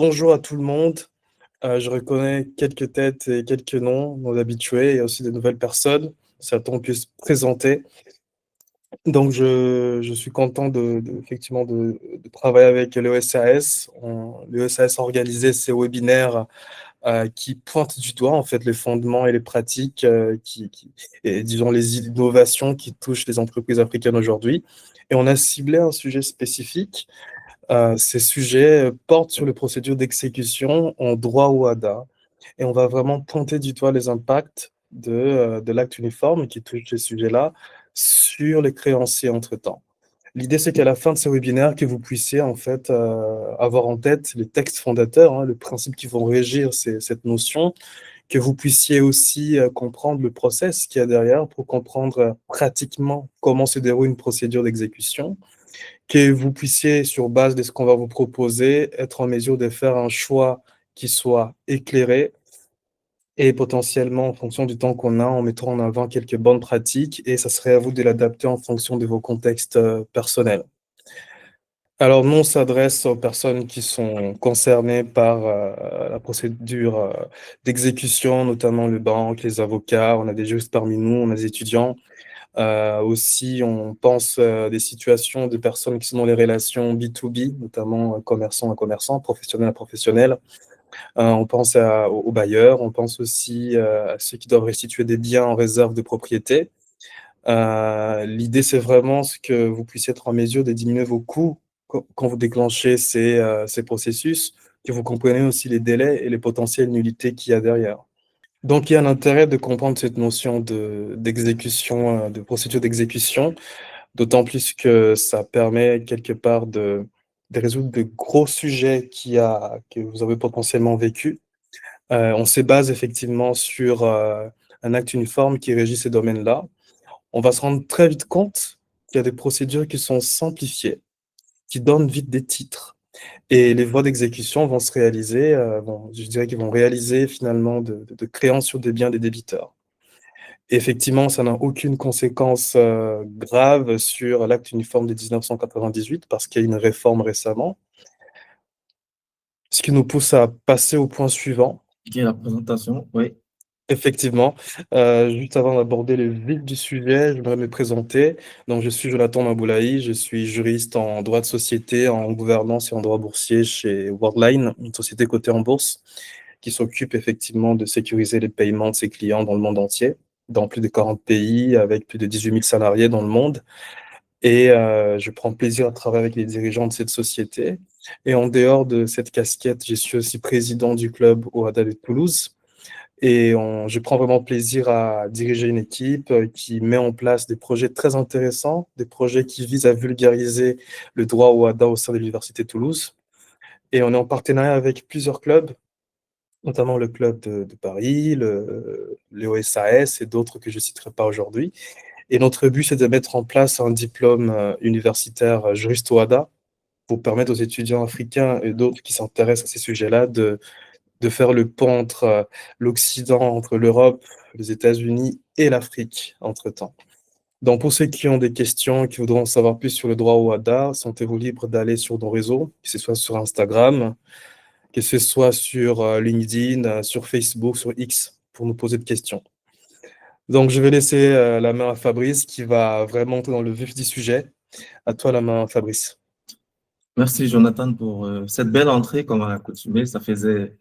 Bonjour à tout le monde. Je reconnais quelques têtes et quelques noms, nos habitués, et aussi de nouvelles personnes. Certains puissent se présenter. Donc, je suis content effectivement de travailler avec l'ESAS. L'ESAS a organisé ces webinaires qui pointent du doigt en fait les fondements et les pratiques et disons les innovations qui touchent les entreprises africaines aujourd'hui. Et on a ciblé un sujet spécifique. Ces sujets portent sur les procédures d'exécution en droit OHADA et on va vraiment pointer du doigt les impacts de l'acte uniforme qui touche ces sujets-là sur les créanciers entre-temps. L'idée, c'est qu'à la fin de ce webinaire, que vous puissiez en fait avoir en tête les textes fondateurs, hein, les principes qui vont régir cette notion, que vous puissiez aussi comprendre le process qu'il y a derrière pour comprendre pratiquement comment se déroule une procédure d'exécution, que vous puissiez, sur base de ce qu'on va vous proposer, être en mesure de faire un choix qui soit éclairé et potentiellement en fonction du temps qu'on a, en mettant en avant quelques bonnes pratiques, et ça serait à vous de l'adapter en fonction de vos contextes personnels. Alors, nous, on s'adresse aux personnes qui sont concernées par la procédure d'exécution, notamment les banques, les avocats, on a des juristes parmi nous, on a des étudiants. Aussi, on pense des situations de personnes qui sont dans les relations B2B, notamment commerçants à commerçants, professionnels à professionnels. On pense aux bailleurs, on pense aussi à ceux qui doivent restituer des biens en réserve de propriété. L'idée, c'est vraiment que vous puissiez être en mesure de diminuer vos coûts quand vous déclenchez ces processus, que vous comprenez aussi les délais et les potentielles nullités qu'il y a derrière. Donc, il y a un intérêt de comprendre cette notion d'exécution, de procédure d'exécution, d'autant plus que ça permet quelque part de résoudre de gros sujets que vous avez potentiellement vécu. On se base effectivement sur un acte uniforme qui régit ces domaines-là. On va se rendre très vite compte qu'il y a des procédures qui sont simplifiées, qui donnent vite des titres. Et les voies d'exécution vont se réaliser, je dirais qu'ils vont réaliser finalement de créances sur des biens des débiteurs. Et effectivement, ça n'a aucune conséquence grave sur l'acte uniforme de 1998 parce qu'il y a une réforme récemment. Ce qui nous pousse à passer au point suivant. Qui est la présentation, oui. Effectivement, juste avant d'aborder le vif du sujet, j'aimerais me présenter. Donc, je suis Jonathan Maboulaï, je suis juriste en droit de société, en gouvernance et en droit boursier chez Worldline, une société cotée en bourse qui s'occupe effectivement de sécuriser les paiements de ses clients dans le monde entier, dans plus de 40 pays, avec plus de 18 000 salariés dans le monde. Et je prends plaisir à travailler avec les dirigeants de cette société. Et en dehors de cette casquette, je suis aussi président du club OHADA de Toulouse. Et je prends vraiment plaisir à diriger une équipe qui met en place des projets très intéressants, des projets qui visent à vulgariser le droit OHADA au sein de l'Université de Toulouse. Et on est en partenariat avec plusieurs clubs, notamment le club de Paris, le OSAS et d'autres que je ne citerai pas aujourd'hui. Et notre but, c'est de mettre en place un diplôme universitaire juriste OHADA pour permettre aux étudiants africains et d'autres qui s'intéressent à ces sujets-là de faire le pont entre l'Occident, entre l'Europe, les États-Unis et l'Afrique entre-temps. Donc, pour ceux qui ont des questions, qui voudront savoir plus sur le droit OHADA, sentez-vous libre d'aller sur nos réseaux, que ce soit sur Instagram, que ce soit sur LinkedIn, sur Facebook, sur X, pour nous poser des questions. Donc, je vais laisser la main à Fabrice qui va vraiment entrer dans le vif du sujet. À toi la main, Fabrice. Merci Jonathan pour cette belle entrée comme à l'accoutumée. Ça faisait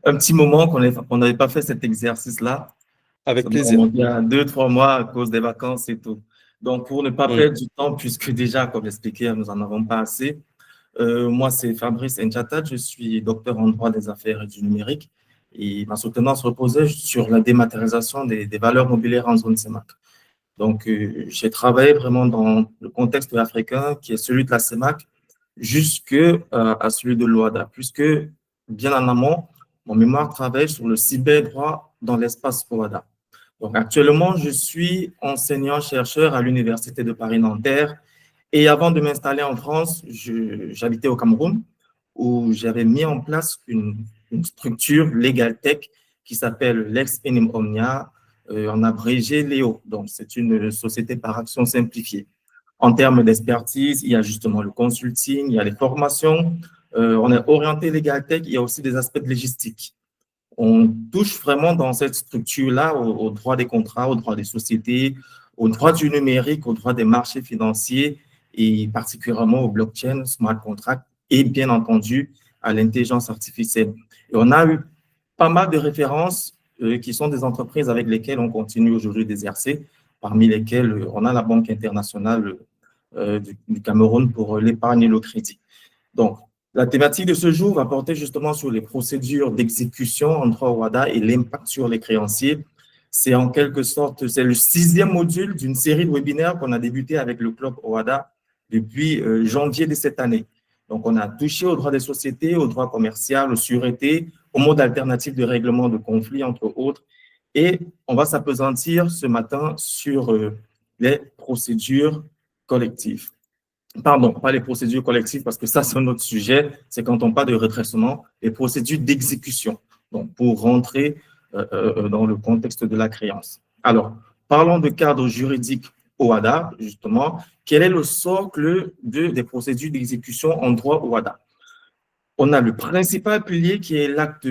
un petit moment qu'on n'avait pas fait cet exercice-là. Avec Ça doit plaisir. remonter à 2, 3 mois à cause des vacances et tout. Donc, pour ne pas Mm. perdre du temps, puisque déjà, comme expliqué, nous n'en avons pas assez, moi, c'est Fabrice Nchata. Je suis docteur en droit des affaires et du numérique. Et ma soutenance reposait sur la dématérialisation des valeurs mobilières en zone CEMAC. Donc, j'ai travaillé vraiment dans le contexte africain qui est celui de la CEMAC jusque à celui de l'OHADA, puisque bien en amont, mon mémoire travaille sur le cyberdroit dans l'espace OHADA. Donc, actuellement, je suis enseignant-chercheur à l'Université de Paris-Nanterre et avant de m'installer en France, j'habitais au Cameroun où j'avais mis en place une structure Legal Tech qui s'appelle Lex Enim Omnia, en abrégé Léo. Donc, c'est une société par action simplifiée. En termes d'expertise, il y a justement le consulting, il y a les formations, on est orienté Legal Tech, il y a aussi des aspects de logistique. On touche vraiment dans cette structure-là au droit des contrats, au droit des sociétés, au droit du numérique, au droit des marchés financiers et particulièrement au blockchain, smart contract et bien entendu à l'intelligence artificielle. Et on a eu pas mal de références qui sont des entreprises avec lesquelles on continue aujourd'hui d'exercer, parmi lesquelles on a la Banque internationale du Cameroun pour l'épargne et le crédit. Donc, la thématique de ce jour va porter justement sur les procédures d'exécution en droit WADA et l'impact sur les créanciers. C'est en quelque sorte, c'est le 6e module d'une série de webinaires qu'on a débuté avec le club WADA depuis janvier de cette année. Donc, on a touché au droit des sociétés, au droit commercial, aux sûretés, au mode alternatif de règlement de conflits, entre autres. Et on va s'appesantir ce matin sur les procédures collectives. Pardon, pas les procédures collectives, parce que ça, c'est un autre sujet. C'est quand on parle de redressement, les procédures d'exécution. Donc, pour rentrer dans le contexte de la créance. Alors, parlons de cadre juridique OHADA, justement. Quel est le socle des procédures d'exécution en droit OHADA? On a le principal pilier qui est l'acte,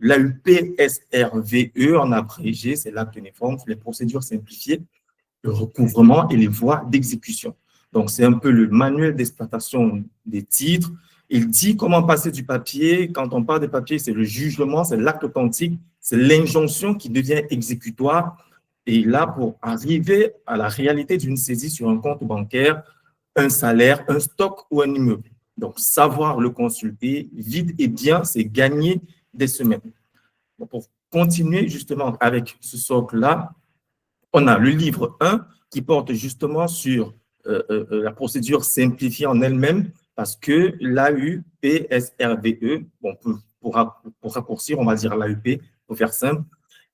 l'AUP-SRVE en abrégé, c'est l'acte uniforme, les procédures simplifiées, le recouvrement et les voies d'exécution. Donc, c'est un peu le manuel d'exploitation des titres. Il dit comment passer du papier. Quand on parle de papier, c'est le jugement, c'est l'acte authentique, c'est l'injonction qui devient exécutoire. Et là, pour arriver à la réalité d'une saisie sur un compte bancaire, un salaire, un stock ou un immeuble. Donc, savoir le consulter vite et bien, c'est gagner des semaines. Donc, pour continuer justement avec ce socle-là, on a le livre 1 qui porte justement sur la procédure simplifiée en elle-même parce que l'AUP-SRVE, bon, pour raccourcir, on va dire l'AUP, pour faire simple,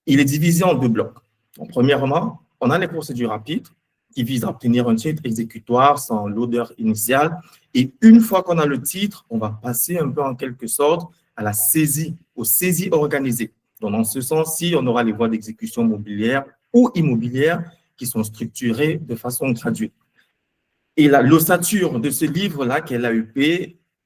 il est divisé en 2 blocs. Donc, premièrement, on a les procédures rapides qui visent à obtenir un titre exécutoire sans l'odeur initiale. Et une fois qu'on a le titre, on va passer un peu en quelque sorte à la saisie, aux saisies organisées. Donc, dans ce sens-ci, on aura les voies d'exécution mobilière ou immobilières qui sont structurées de façon graduée. Et l'ossature de ce livre-là, qui est l'AUP,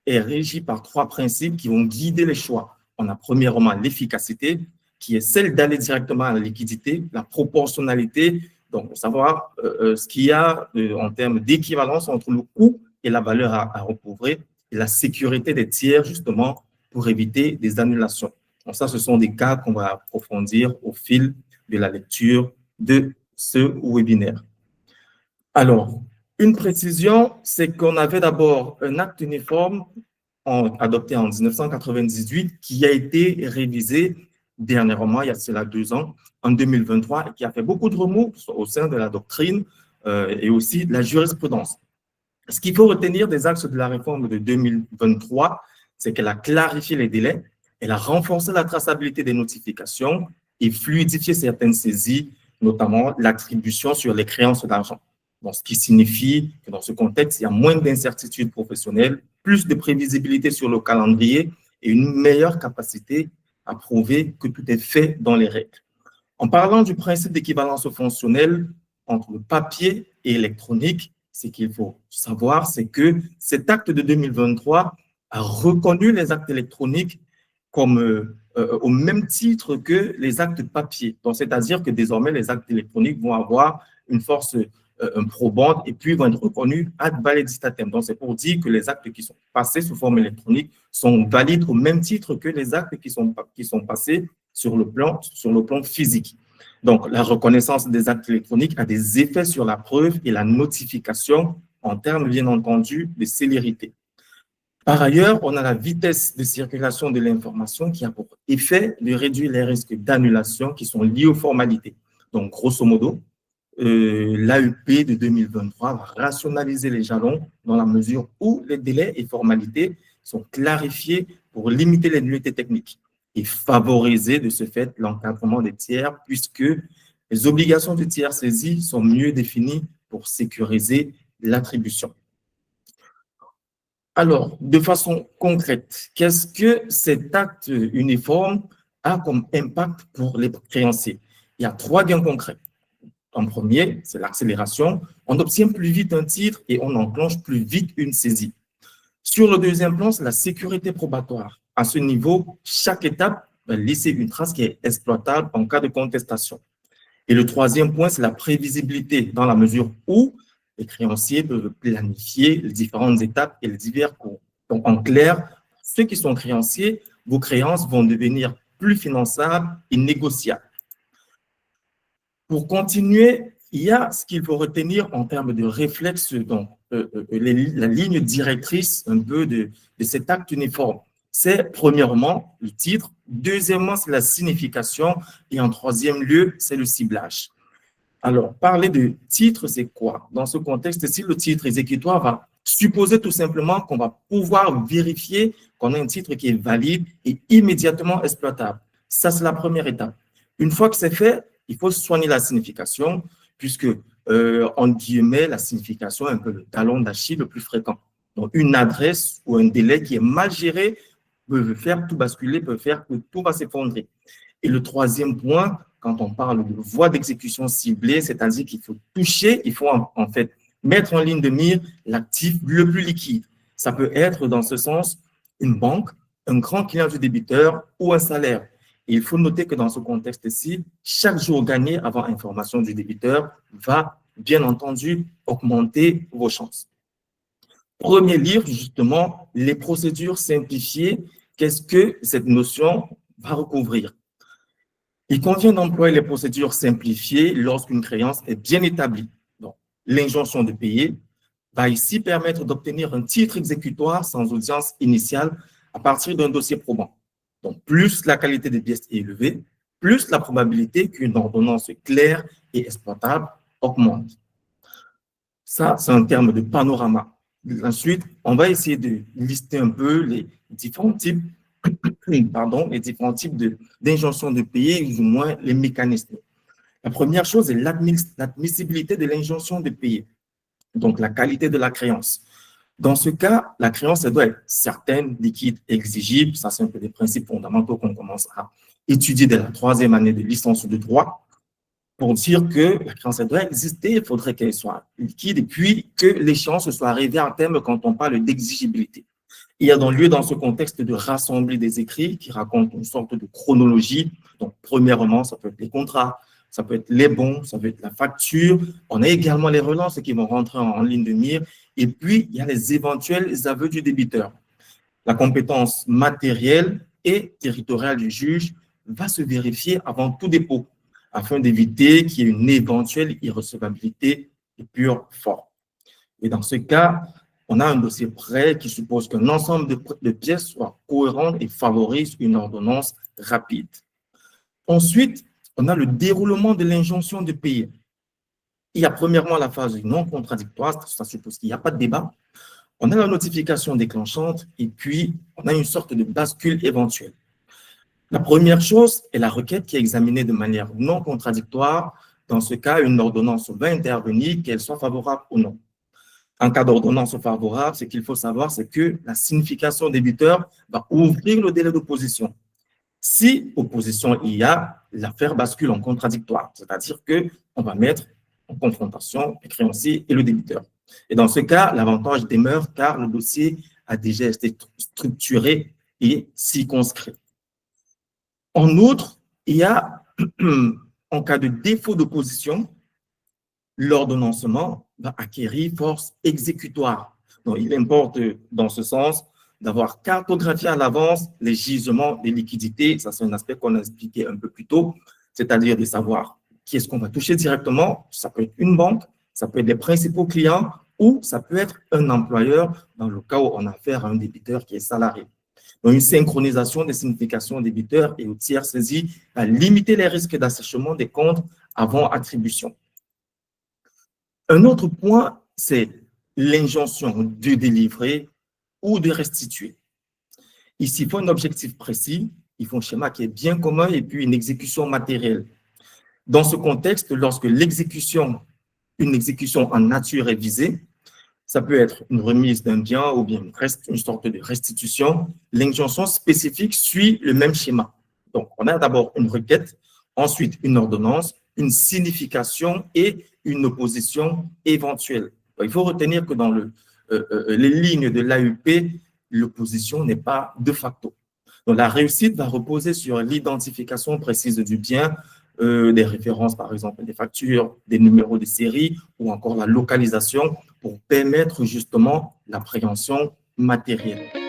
est régie par 3 principes qui vont guider les choix. On a premièrement l'efficacité, qui est celle d'aller directement à la liquidité, la proportionnalité, donc pour savoir ce qu'il y a en termes d'équivalence entre le coût et la valeur à recouvrer, et la sécurité des tiers, justement, pour éviter des annulations. Donc ça, ce sont des cas qu'on va approfondir au fil de la lecture de ce webinaire. Alors, une précision, c'est qu'on avait d'abord un acte uniforme adopté en 1998 qui a été révisé dernièrement, il y a cela 2 ans, en 2023, et qui a fait beaucoup de remous au sein de la doctrine et aussi de la jurisprudence. Ce qu'il faut retenir des axes de la réforme de 2023, c'est qu'elle a clarifié les délais, elle a renforcé la traçabilité des notifications et fluidifié certaines saisies, notamment l'attribution sur les créances d'argent. Donc, ce qui signifie que dans ce contexte, il y a moins d'incertitudes professionnelles, plus de prévisibilité sur le calendrier et une meilleure capacité à prouver que tout est fait dans les règles. En parlant du principe d'équivalence fonctionnelle entre le papier et électronique, ce qu'il faut savoir, c'est que cet acte de 2023 a reconnu les actes électroniques comme au même titre que les actes papier. Donc, c'est-à-dire que désormais, les actes électroniques vont avoir une force probante et puis vont être reconnus ad validitatem. Donc, c'est pour dire que les actes qui sont passés sous forme électronique sont valides au même titre que les actes qui sont passés sur le plan physique. Donc, la reconnaissance des actes électroniques a des effets sur la preuve et la notification en termes, bien entendu, de célérité. Par ailleurs, on a la vitesse de circulation de l'information qui a pour effet de réduire les risques d'annulation qui sont liés aux formalités. Donc, grosso modo, l'AUP de 2023 va rationaliser les jalons dans la mesure où les délais et formalités sont clarifiés pour limiter les nullité techniques et favoriser de ce fait l'encadrement des tiers puisque les obligations du tiers saisi sont mieux définies pour sécuriser l'attribution. Alors, de façon concrète, qu'est-ce que cet acte uniforme a comme impact pour les créanciers? Il y a 3 gains concrets. En premier, c'est l'accélération. On obtient plus vite un titre et on enclenche plus vite une saisie. Sur le deuxième plan, c'est la sécurité probatoire. À ce niveau, chaque étape va laisser une trace qui est exploitable en cas de contestation. Et le troisième point, c'est la prévisibilité, dans la mesure où les créanciers peuvent planifier les différentes étapes et les divers cours. Donc, en clair, ceux qui sont créanciers, vos créances vont devenir plus finançables et négociables. Pour continuer, il y a ce qu'il faut retenir en termes de réflexe, donc la ligne directrice un peu de cet acte uniforme. C'est premièrement le titre, deuxièmement, c'est la signification et en troisième lieu, c'est le ciblage. Alors, parler de titre, c'est quoi? Dans ce contexte, si le titre exécutoire va supposer tout simplement qu'on va pouvoir vérifier qu'on a un titre qui est valide et immédiatement exploitable. Ça, c'est la première étape. Une fois que c'est fait, il faut soigner la signification, puisque, en guillemets, la signification est un peu le talon d'Achille le plus fréquent. Donc, une adresse ou un délai qui est mal géré peut faire tout basculer, peut faire que tout va s'effondrer. Et le troisième point, quand on parle de voie d'exécution ciblée, c'est-à-dire qu'il faut toucher, il faut en fait mettre en ligne de mire l'actif le plus liquide. Ça peut être dans ce sens une banque, un grand client du débiteur ou un salaire. Et il faut noter que dans ce contexte-ci, chaque jour gagné avant information du débiteur va bien entendu augmenter vos chances. Premier livre, justement, les procédures simplifiées. Qu'est-ce que cette notion va recouvrir? Il convient d'employer les procédures simplifiées lorsqu'une créance est bien établie. Donc, l'injonction de payer va ici permettre d'obtenir un titre exécutoire sans audience initiale à partir d'un dossier probant. Donc, plus la qualité des pièces est élevée, plus la probabilité qu'une ordonnance claire et exploitable augmente. Ça, c'est un terme de panorama. Ensuite, on va essayer de lister un peu les différents types d'injonction de payer, ou du moins les mécanismes. La première chose est l'admissibilité de l'injonction de payer, donc la qualité de la créance. Dans ce cas, la créance elle doit être certaine, liquide, exigible. Ça, c'est un peu des principes fondamentaux qu'on commence à étudier dès la troisième année de licence de droit. Pour dire que la créance elle doit exister, il faudrait qu'elle soit liquide et puis que l'échéance soit arrivée à terme quand on parle d'exigibilité. Il y a donc lieu dans ce contexte de rassembler des écrits qui racontent une sorte de chronologie. Donc, premièrement, ça peut être les contrats, ça peut être les bons, ça peut être la facture. On a également les relances qui vont rentrer en ligne de mire. Et puis, il y a les éventuels aveux du débiteur. La compétence matérielle et territoriale du juge va se vérifier avant tout dépôt, afin d'éviter qu'il y ait une éventuelle irrecevabilité de pure forme. Et dans ce cas, on a un dossier prêt qui suppose qu'un ensemble de pièces soit cohérent et favorise une ordonnance rapide. Ensuite, on a le déroulement de l'injonction de payer. Il y a premièrement la phase non contradictoire, ça suppose qu'il n'y a pas de débat. On a la notification déclenchante et puis on a une sorte de bascule éventuelle. La première chose est la requête qui est examinée de manière non contradictoire. Dans ce cas, une ordonnance va intervenir, qu'elle soit favorable ou non. En cas d'ordonnance favorable, ce qu'il faut savoir, c'est que la signification débiteur va ouvrir le délai d'opposition. Si opposition il y a, l'affaire bascule en contradictoire, c'est-à-dire qu'on va mettre en confrontation le créancier et le débiteur. Et dans ce cas, l'avantage demeure car le dossier a déjà été structuré et circonscrit. En outre, il y a, en cas de défaut d'opposition, l'ordonnancement va acquérir force exécutoire. Donc, il importe, dans ce sens, d'avoir cartographié à l'avance les gisements des liquidités. Ça, c'est un aspect qu'on a expliqué un peu plus tôt, c'est-à-dire de savoir qui est-ce qu'on va toucher directement. Ça peut être une banque, ça peut être les principaux clients ou ça peut être un employeur dans le cas où on a affaire à un débiteur qui est salarié. Donc, une synchronisation des significations débiteurs et aux tiers saisis va limiter les risques d'assèchement des comptes avant attribution. Un autre point, c'est l'injonction de délivrer ou de restituer. Ici, il faut un objectif précis, il faut un schéma qui est bien commun et puis une exécution matérielle. Dans ce contexte, lorsque une exécution en nature est visée, ça peut être une remise d'un bien ou bien une sorte de restitution. L'injonction spécifique suit le même schéma. Donc, on a d'abord une requête, ensuite une ordonnance, une signification et une opposition éventuelle. Il faut retenir que dans les lignes de l'AUP, l'opposition n'est pas de facto. Donc, la réussite va reposer sur l'identification précise du bien, des références, par exemple, des factures, des numéros de série ou encore la localisation pour permettre justement l'appréhension matérielle.